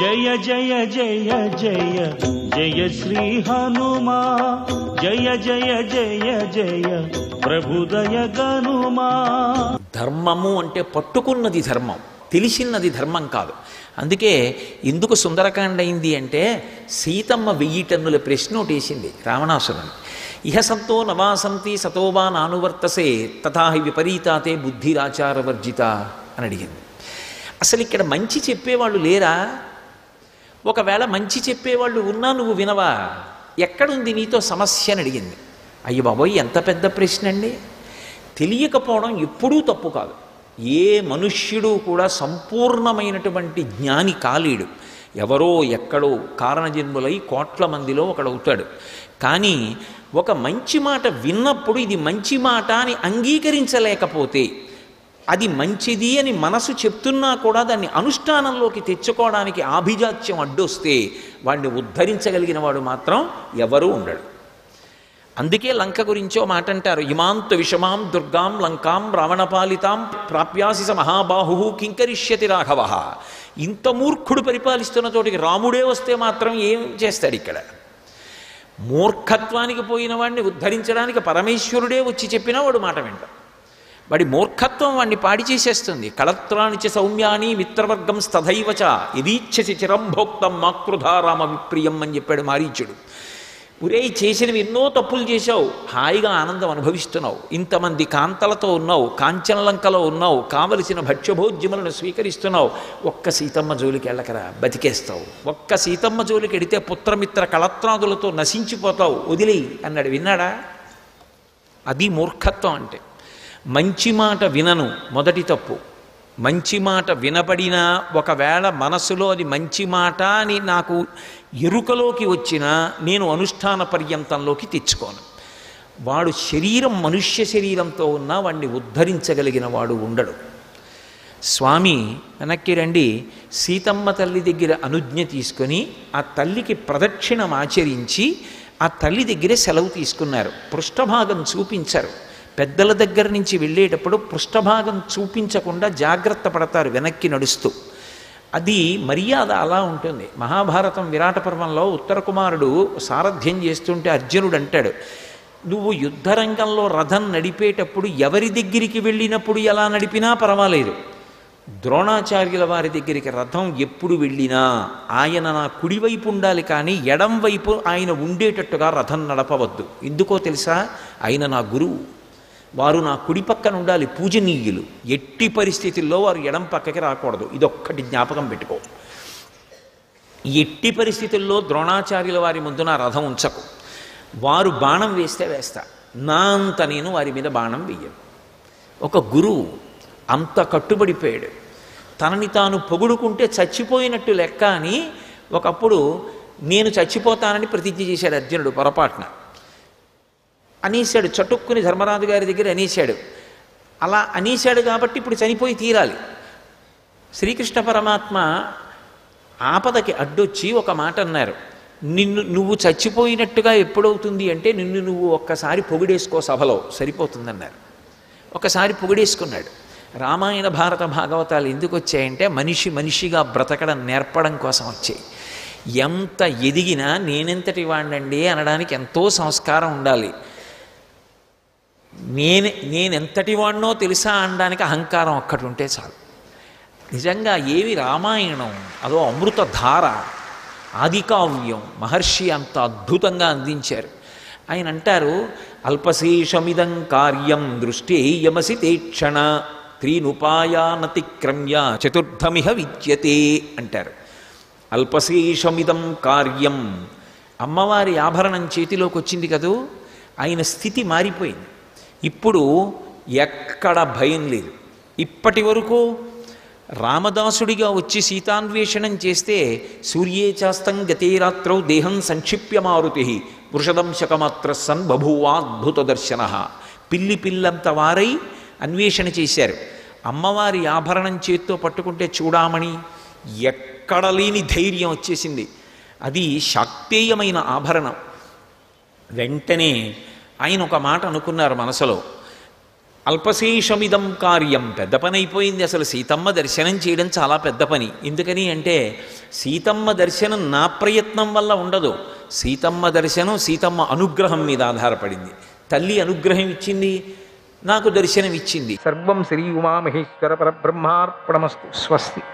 జయ జయ జయ జయ జయ శ్రీ హనుమా, జయ జయ జయ జయ ప్రభుదయ గనుమా. ధర్మము అంటే పట్టుకున్నది ధర్మం, తెలిసినది ధర్మం కాదు. అందుకే ఎందుకు సుందరకాండ అయింది అంటే సీతమ్మ 1000 టన్నుల ప్రశ్న ఒకటేసింది రావణాసురుని. ఇహ సంతో నవాసంతి సతోవా నానువర్తసే తథాహి విపరీతాతే బుద్ధిరాచారవర్జిత అని అడిగింది. అసలు ఇక్కడ మంచి చెప్పేవాళ్ళు లేరా? ఒకవేళ మంచి చెప్పేవాళ్ళు ఉన్నా నువ్వు వినవా? ఎక్కడుంది నీతో సమస్య అని అడిగింది. అయ్య బాబోయ్, ఎంత పెద్ద ప్రశ్న అండి! తెలియకపోవడం ఎప్పుడూ తప్పు కాదు. ఏ మనుష్యుడు కూడా సంపూర్ణమైనటువంటి జ్ఞాని కాలేడు. ఎవరో ఎక్కడో కారణజన్ములై కోట్ల మందిలో ఒకడవుతాడు. కానీ ఒక మంచి మాట విన్నప్పుడు ఇది మంచి మాట అని అంగీకరించలేకపోతే, అది మంచిది అని మనసు చెప్తున్నా కూడా దాన్ని అనుష్ఠానంలోకి తెచ్చుకోవడానికి ఆభిజాత్యం అడ్డొస్తే వాడిని ఉద్ధరించగలిగిన వాడు మాత్రం ఎవరూ ఉండడు. అందుకే లంక గురించో మాట అంటారు, ఇమాంతు విషమాం దుర్గాం లంకాం రావణపాలితాం ప్రాప్యాసి స మహాబాహు కింకరిష్యతి రాఘవ. ఇంత మూర్ఖుడు పరిపాలిస్తున్న చోటికి రాముడే వస్తే మాత్రం ఏం చేస్తాడు? ఇక్కడ మూర్ఖత్వానికి పోయిన వాడిని ఉద్ధరించడానికి పరమేశ్వరుడే వచ్చి చెప్పినా వాడు మాట వింట. వాడి మూర్ఖత్వం వాడిని పాడి చేసేస్తుంది. కళత్రానిచ సౌమ్యాని మిత్రవర్గం స్తథైవచ యదీచ్ఛసి చిరంభోక్తం మాకృధారామ విప్రియం అని చెప్పాడు మారీచుడు. ఒరే, చేసినవి ఎన్నో తప్పులు చేశావు, హాయిగా ఆనందం అనుభవిస్తున్నావు, ఇంతమంది కాంతలతో ఉన్నావు, కాంచనలంకలో ఉన్నావు, కావలసిన భక్ష్యభోజ్యములను స్వీకరిస్తున్నావు, ఒక్క సీతమ్మ జోలికి వెళ్ళకరా, బతికేస్తావు. ఒక్క సీతమ్మ జోలికి ఎడితే పుత్రమిత్ర కళత్రాదులతో నశించిపోతావు, వదిలి అన్నాడు. విన్నాడా? అది మూర్ఖత్వం అంటే. మంచి మాట వినను మొదటి తప్పు. మంచి మాట వినపడినా ఒకవేళ మనసులో అది మంచి మాట అని నాకు ఎరుకలోకి వచ్చినా నేను అనుష్ఠాన పర్యంతంలోకి తెచ్చుకోను. వాడు శరీరం మనుష్య శరీరంతో ఉన్నా వాడిని ఉద్ధరించగలిగిన వాడు ఉండడు. స్వామి వెనక్కి రండి, సీతమ్మ తల్లి దగ్గర అనుజ్ఞ తీసుకొని ఆ తల్లికి ప్రదక్షిణం ఆచరించి ఆ తల్లి దగ్గరే సెలవు తీసుకున్నారు. పృష్ఠభాగం చూపించారు. పెద్దల దగ్గర నుంచి వెళ్ళేటప్పుడు పృష్ఠభాగం చూపించకుండా జాగ్రత్త పడతారు వెనక్కి నడుస్తూ. అది మర్యాద అలా ఉంటుంది. మహాభారతం విరాట పర్వంలో ఉత్తర కుమారుడు సారథ్యం చేస్తుంటే అర్జునుడు అంటాడు, నువ్వు యుద్ధరంగంలో రథం నడిపేటప్పుడు ఎవరి దగ్గరికి వెళ్ళినప్పుడు ఎలా నడిపినా పర్వాలేదు, ద్రోణాచార్యుల వారి దగ్గరికి రథం ఎప్పుడు వెళ్ళినా ఆయన నా కుడివైపు ఉండాలి, కానీ ఎడం వైపు ఆయన ఉండేటట్టుగా రథం నడపవద్దు. ఎందుకో తెలుసా? ఆయన నా గురువు, వారు నా కుడి పక్కన ఉండాలి, పూజనీయులు. ఎట్టి పరిస్థితుల్లో వారు ఎడం పక్కకి రాకూడదు. ఇదొక్కటి జ్ఞాపకం పెట్టుకో. ఎట్టి పరిస్థితుల్లో ద్రోణాచార్యుల వారి ముందు నా రథం ఉంచకు. వారు బాణం వేస్తే వేస్తా, నా అంత నేను వారి మీద బాణం వెయ్యను. ఒక గురువు అంత కట్టుబడిపోయాడు. తనని తాను పొగుడుకుంటే చచ్చిపోయినట్టు లెక్క అని ఒకప్పుడు నేను చచ్చిపోతానని ప్రతిజ్ఞ చేశాడు అర్జునుడు పొరపాటున. అనేశాడు, చటుక్కుని ధర్మరాజు గారి దగ్గర అనేశాడు. అలా అనేశాడు కాబట్టి ఇప్పుడు చనిపోయి తీరాలి. శ్రీకృష్ణ పరమాత్మ ఆపదకి అడ్డొచ్చి ఒక మాట అన్నారు, నువ్వు చచ్చిపోయినట్టుగా ఎప్పుడవుతుంది అంటే నిన్ను నువ్వు ఒక్కసారి పొగిడేసుకో సభలో, సరిపోతుందన్నారు. ఒకసారి పొగిడేసుకున్నాడు. రామాయణ భారత భాగవతాలు ఎందుకు వచ్చాయంటే మనిషి మనిషిగా బ్రతకడం నేర్పడం కోసం వచ్చాయి. ఎంత ఎదిగినా నేనెంతటి వాడినండి అనడానికి ఎంతో సంస్కారం ఉండాలి. నేనెంతటి వాడినో తెలుసా అనడానికి అహంకారం ఒక్కటి ఉంటే చాలు. నిజంగా ఏవి రామాయణం, అదో అమృతధార, ఆదికావ్యం. మహర్షి అంత అద్భుతంగా అందించారు. ఆయన అంటారు, అల్పశేషమిదం కార్యం దృష్టేయమసి తేక్షణ త్రీనుపాయానతిక్రమ్య చతుర్థమిహ విద్యతే అంటారు. అల్పశేషమిదం కార్యం. అమ్మవారి ఆభరణం చేతిలోకి వచ్చింది కదూ, ఆయన స్థితి మారిపోయింది. ఇప్పుడు ఎక్కడ భయం లేదు. ఇప్పటి వరకు రామదాసుడిగా వచ్చి సీతాన్వేషణం చేస్తే సూర్యే చాస్తం గతే రాత్రౌ దేహం సంక్షిప్య మారుతి వృషదంశకమాత్ర సన్ బభూవాద్భుత దర్శన. పిల్లంత వారై అన్వేషణ చేశారు. అమ్మవారి ఆభరణం చేత్తో పట్టుకుంటే చూడామణి ఎక్కడ లేని ధైర్యం వచ్చేసింది. అది శాక్తేయమైన ఆభరణం. వెంటనే ఆయన ఒక మాట అనుకున్నారు మనసులో, అల్పశేషమిదం కార్యం, పెద్ద పని అయిపోయింది. అసలు సీతమ్మ దర్శనం చేయడం చాలా పెద్ద పని. ఎందుకని అంటే సీతమ్మ దర్శనం నా ప్రయత్నం వల్ల ఉండదు. సీతమ్మ దర్శనం సీతమ్మ అనుగ్రహం మీద ఆధారపడింది. తల్లి అనుగ్రహం ఇచ్చింది, నాకు దర్శనం ఇచ్చింది. సర్వం శ్రీ ఉమామహేశ్వర పరబ్రహ్మార్పణమస్తు. స్వస్తి.